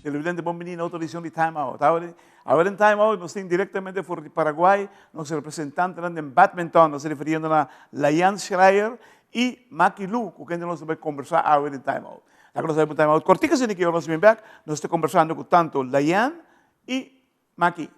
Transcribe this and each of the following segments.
Televidente, bom menino, autorização de time-out. Agora em time-out, nós temos diretamente por Paraguai, nosso representante em badminton, nós referindo a Layan Schreier e Maki Lu, com quem nós vamos conversar agora em time-out. Agora nós vamos em time-out. Cortica, se que nós vamos back, nós estamos conversando com tanto Layan e Maki.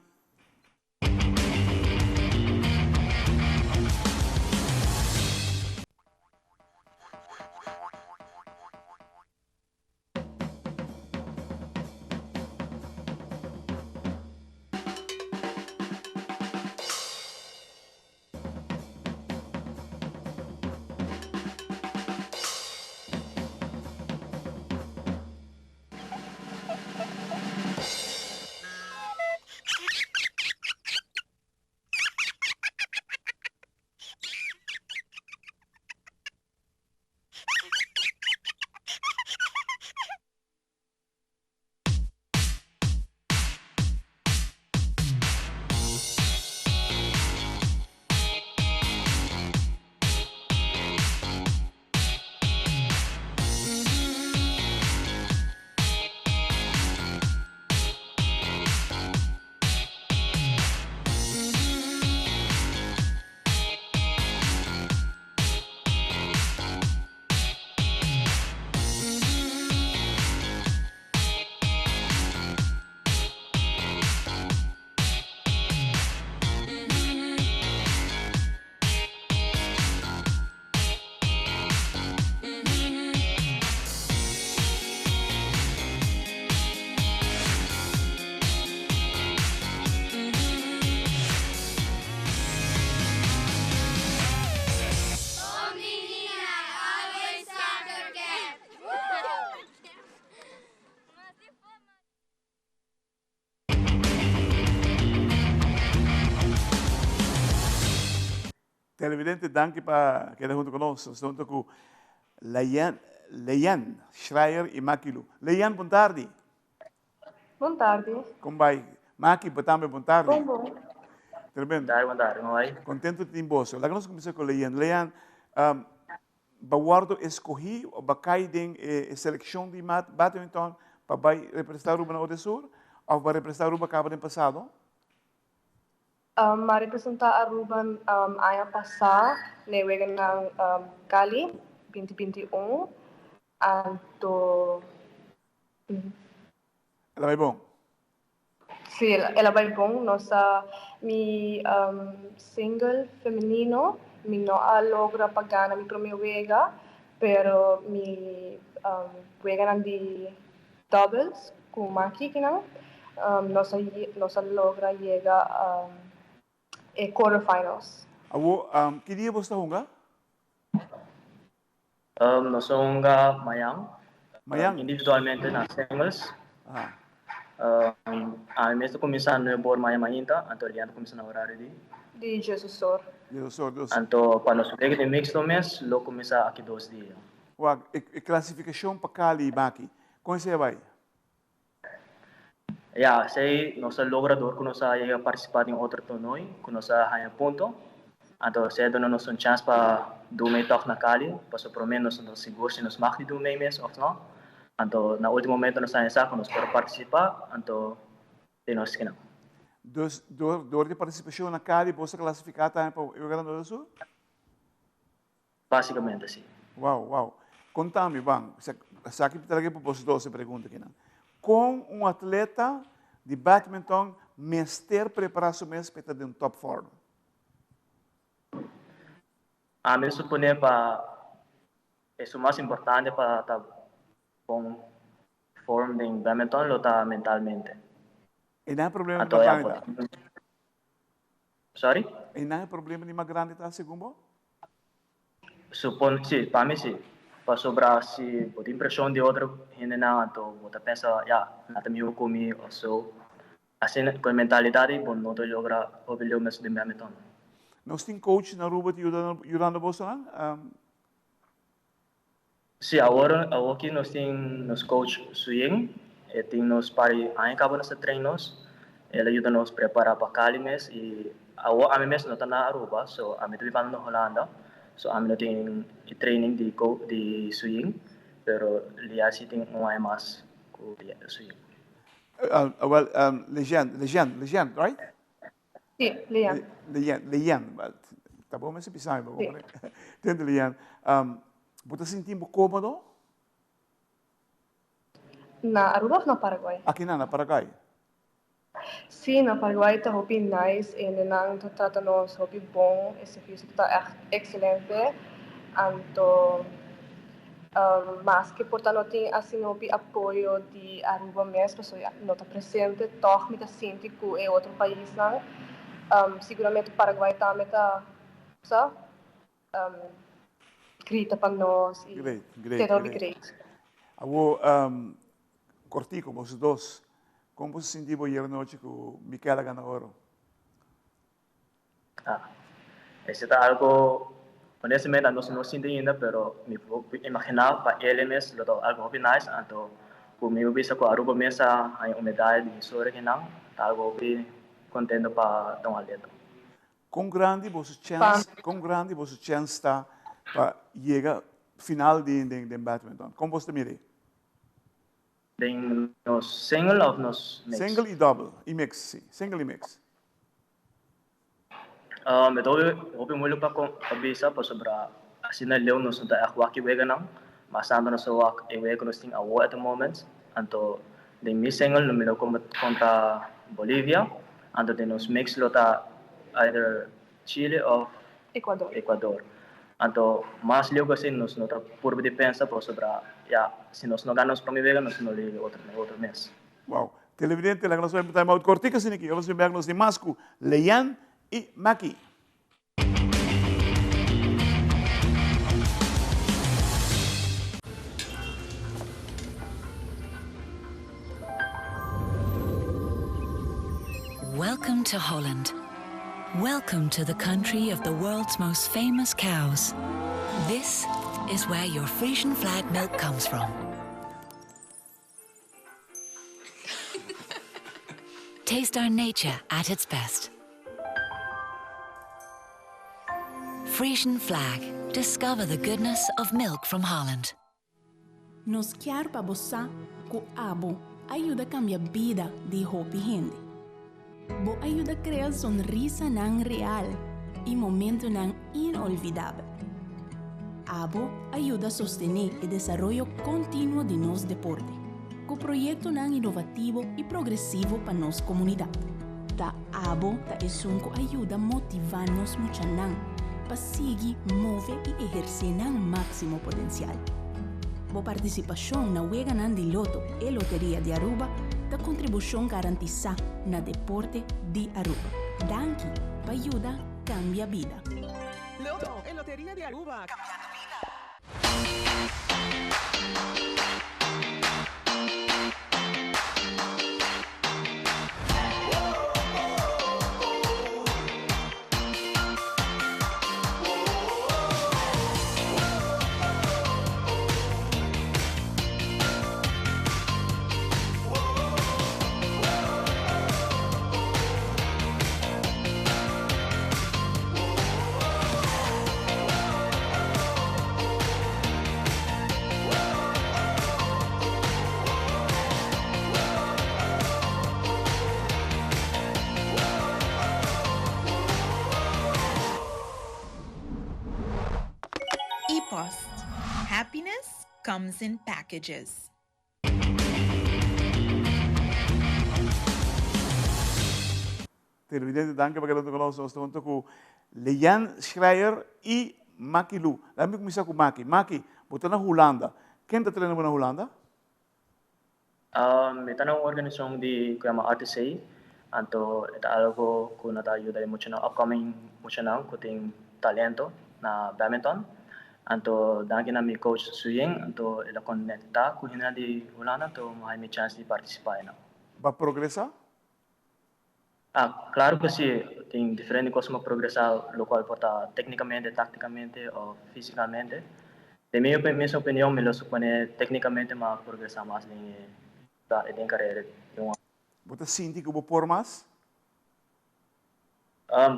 Televidente, danke para quedar junto conosco. Estamos com Layan Schreier e Maki Lu. Layan, boa tarde. Boa tarde. Como vai? Maki, boa tarde. Bom. Tremendo. Boa tarde, como vai? Contento de ter você. Lá que nós começamos com Layan. Layan, Baguardo escolhi ou bacai de seleção de badminton para representar o Ruba na Ode Sur ou para representar o Ruba Cabo do passado? Representar a Aruba ano passado, newegan ng Cali, 2021. Anto... Ela vai bom? Sì, ela vai bom. Nossa, mi single feminino, mi no logra pagana mi promio wega, pero mi wega di doubles com Maki kinang. Nossa logra llega quarterfinals. Awo, que dia você está jogando? Nós somos Mayang. Mayang? Individualmente nas singles. Mesmo começando a bor Mayang Mahinta, então ele começa na horário de Jesus Sor. Então, quando nós chegamos no mix do mês, lo começa aqui 2 dias. Uau, e classificação para Cali e Maki, como você vai? Sei, nosso logrador que nós ia participar em outro torneio, que nós ia ponto. Então, se dá-nos uma chance para do meio toque na Cali, para pelo menos nós seguro se nós marcamos do meio mês ou não. Então, no último momento nós saímos que nós podemos participar, então temos que não. Door de participação na Cali, você classificar também para o Rio Grande do Sul? Basicamente, sim. Uau. Contame, bang, sa aqui talaga po posto essa pergunta aqui, não? Com um atleta de badminton, mestre preparação mesmo para ter um top form? A mim supõe para isso mais importante para estar bom forma de badminton lo tá mentalmente. E não é problema de grande. Sorry? E não é problema de grande tá segundo? Supõe sim, para mim sim. Para sobrar se por impressão de outro gente não, então você pensa, nada me comi ou so. Assim com mentalidade bom não tô jogar o belho mesmo de badminton. Nós temos coach na Ruba ajudando você lá? Sim, agora aqui nós temos coach swing, e temos para aí acaba nossa treinos, ele ajuda nos preparar para Cali mês e a mim mesmo não está na Aruba, so a mim estou vivendo na Holanda, so a mim não tem training de swing, pero ali assim tem mais com swing. Lejean, right? Sì, Lian. Lejean. Tá bom, mas se pisar, vou comprar. Entende, Lejean? Você sentir cômodo? Na Aruba of na Paraguay? Aqui na Paraguay. Sì, na Paraguay tá hopi nice e nenang tá tratanos hopi bom, e serviço tá excelente. Anto mas que por não tem assim hopi apoio de Aruba mesmo, pessoa não está presente, toch me tá sente que é outro país não. Seguramente o Paraguai também tá, sabe? Grita para nós e Great. great. Agora, cortico, vocês dois, como você sentiu ayer noite com Micaela Ganagoro? Esse é algo, honestamente, não sinto ainda, pero me imaginar para ele mesmo, algo bem nice, então, por mim, eu vejo que a Aruba mesmo a umidade de história que não, tá algo bem contente para tomar letra. Quão grande você chance está para chegar final de badminton? Como você mira? Tem nos single ou nos mix? Single e double, e mix, sim. Single e mix. Então, muito para bisa para sobre assim na leu nos não é aqui vega não, mas ando nos aqui vega nos tem a war at the moment, então de mi single no me contra Bolívia, então de nos mix lota either Chile ou Ecuador. Então, mas leu assim nos não tá por defesa para sobre se nós não ganhamos para mi vega nos não liga outro mês. Wow. Televidente, la clase de time out cortica sin aquí. Vamos a vernos de Mascu, Leyan y Maki. Welcome to Holland. Welcome to the country of the world's most famous cows. This is where your Frisian flag milk comes from. Taste our nature at its best. Frisian flag. Discover the goodness of milk from Holland. Nos quer para bossa que abo ajuda a cambiar a vida de hopi gente. Bo ajuda a criar sonrisa nang real e momento nang inolvidável. Abo ajuda a sostener o desenvolvimento contínuo de nos deporte, com projeto nang inovativo e progressivo para nos comunidade. Da Abo ta esunco ajuda a motivar nos muchanang para seguir, mover e exercer nang máximo potencial. Bo participação na Wega nang de Loto e Loteria de Aruba da contribuição garantizada na deporte de Aruba. Danke, para ajudar cambia vida. Loto e Loteria de Aruba. Cambiando vida. ePost. Happiness comes in packages. Televidente, danke para que lo conosco. Estou com Leyan Schreier e Maki Lu. Laat me começar com Maki. Maki, você na Holanda. Quem está treinando na Holanda? Ito na organisasyon di kaya RTC. Anto ito algo ko na tayo dahil mucho na upcoming mucho na kuting talento na badminton. Anto danke na mi coach Suying. Anto ila connecta ko hina di Holanda to may mi chance di participar na. Vai progressar? Claro que sim, tem diferentes coisas para progressar, local porta tecnicamente, taticamente ou fisicamente. De minha opinião, melhor supone tecnicamente mas progressar mais em carreira. Você sente que você por mais?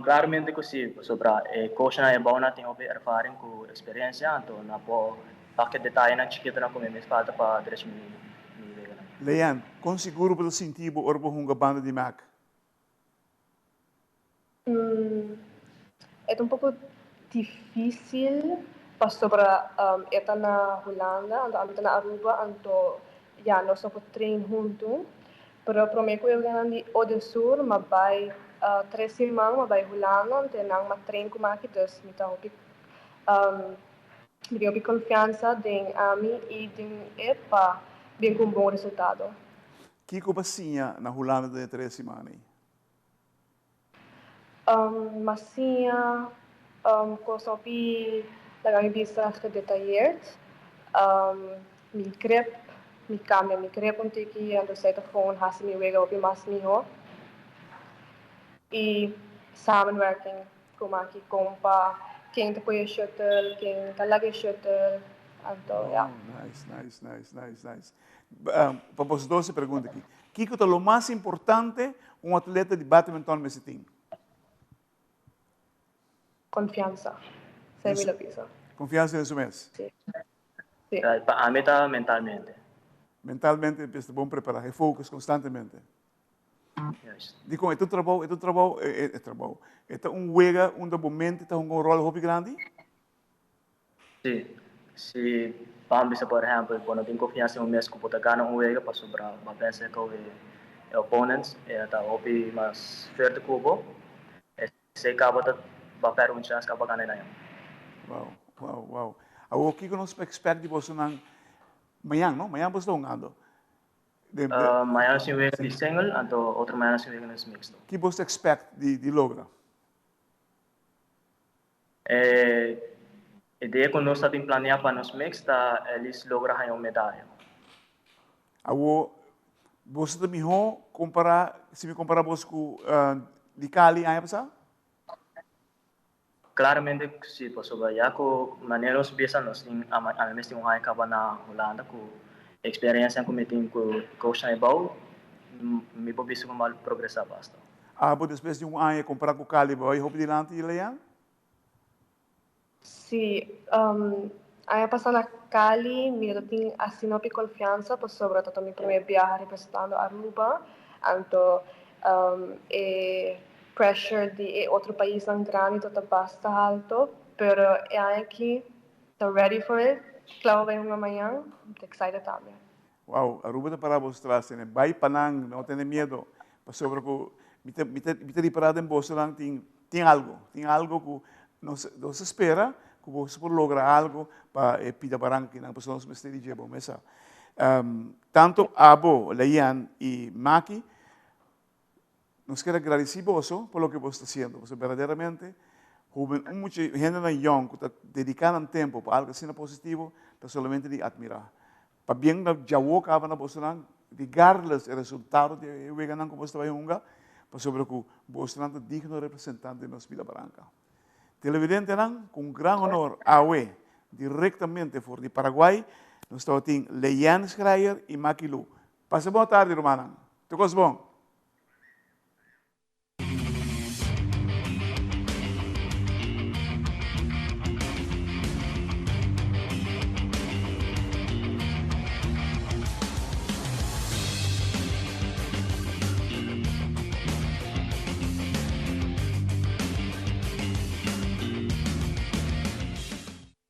Claramente que sim, sobre coach na é bom na tem erfaring com experiência, então na po paket detalhe na chiquita na como me falta para direito me Leanne, kung siguro ba sinti mo orbo hunga banda di Mac? É um pouco difícil para sobra esta na Holanda, ando na Aruba, ando já nós somos trein junto, pero prometo eu ganhar o do Sur, mas vai 3 semanas, mas vai Holanda, ante nang matrein ko maki dus, mita hopi me deu confiança em mim e em para bem com bom resultado. Kiko ba siya na Holanda de 3 semanas? Massinha, com sopi lagami bisa gedetailleerd. Mi grip, mi cambia mi grip um tiki, ando certa phone hasi mi wega opi mas mi ho. E samenwerking, kom aqui compa, quem te põe shuttle, quem te laga shuttle, então, ja. Nice. Para os 12 perguntas aqui. Kiko, é o mais importante atleta de badminton nesse time? Confiança. Sem me pisa. Confiança em mês? Sim. Para mim está mentalmente. Mentalmente, é bom preparar, é focus constantemente. Yes. Dico, é trabalho, é wega, momento, é rol hobby grande? Sim. Se vamos por exemplo, quando tem confiança no mês que pode ganhar wega para sobrar, mas pensa que o opponents está hobby mais forte que o bo, se acaba de bater chance que vai ganhar. Wow. O que nós expect de você não amanhã, não? Amanhã você está jogando. Amanhã se wega de single, então outro amanhã se wega de mixto. O que você expect de logra? A ideia que nós estamos planeando para nos mix está eles lograr uma medalha. Você também se me comparar você com de Cali, aí passar? Claramente sim, porque já com maneira nós pensamos a mesma tem acaba na Holanda com experiência que me tem com coach na Ebau, me pode ver como progressar basta. Depois de ano comparar com Cali, vai roubar dilante e Leanne? Sim, aí passando na Cali, eu tenho assim uma confiança, por sobre todo meu primeiro viagem representando Aruba, então pressure de outro país tão grande, todo bastante alto, pero aqui estou ready for it, claro, vem uma manhã, estou excited também. Wow, Aruba está para mostrar, né? Vai panang, não tem medo, para sobre que me ter parado em bolsa lang tem algo que não se espera, que você pode lograr algo para pedir barang que não pessoas me estão dizendo, mesa. Tanto Abo, Leanne e Maki, nos quero agradecer por lo que você está fazendo, porque verdadeiramente, muita gente na young que está dedicando tempo para algo assim positivo, está somente de admirar. Para bem na jawo ka na bosan, regardless do resultado de veganan como está vai unga, para sobre que bosan é digno representante de nossa Vila Branca. Televidente nan, com grande honor, awe, diretamente for de Paraguai, nós estamos em Leanne Schreier e Maki Lu. Passa boa tarde, Romana. Tudo bom?